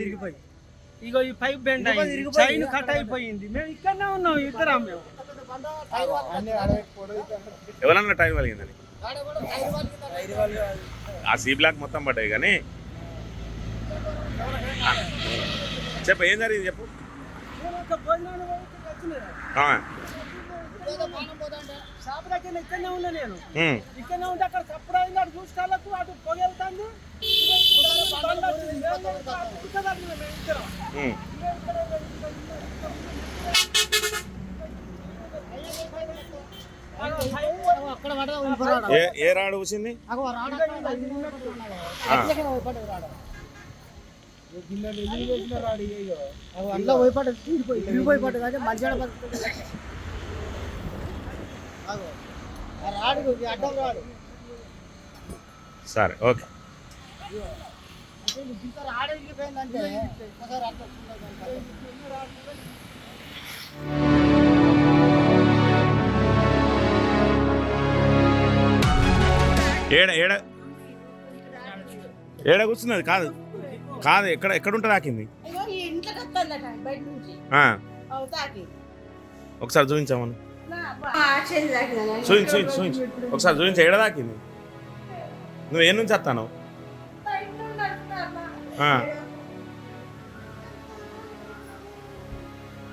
తిరిగిపోయి ఇగో ఈ pipe bend అయింది, chain cut అయిపోయింది. మేము ఇక్కడనే ఉన్నాం ఇద్దరం. మేము ఎవరన్నా టైం కలిగిందని ఆ సి బ్లాక్ మొత్తం పడ్డాయి కానీ చెప్పు ఏం జరిగింది చెప్పు. షాప్ దగ్గర ఇక్కడనే ఉన్నా నేను. ఇక్కడనే ఉంటే అక్కడ సప్పుడు అయింది, అటు చూసుకోవాలకు అటు పొగ వెళ్తాంది. ఏ రాడు కూర్చుంది సరే ఓకే. ఏడ కూర్చున్నది కాదు కాదు ఎక్కడ ఉంటుంది ఆకింది ఒకసారి చూపించామను చూపించు ఒకసారి చూపించు ఏడ దాకింది. నువ్వు ఏ నుంచి వస్తాను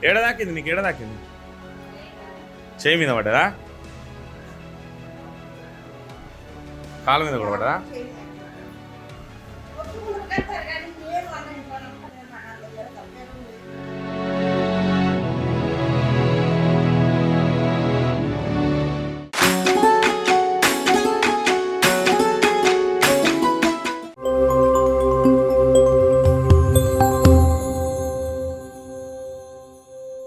ఏడ దాకింది నీకు ఏడ దాకింది చేయి మీద పడ్డదా కాళ్ళ మీద కూడా పడ్డదా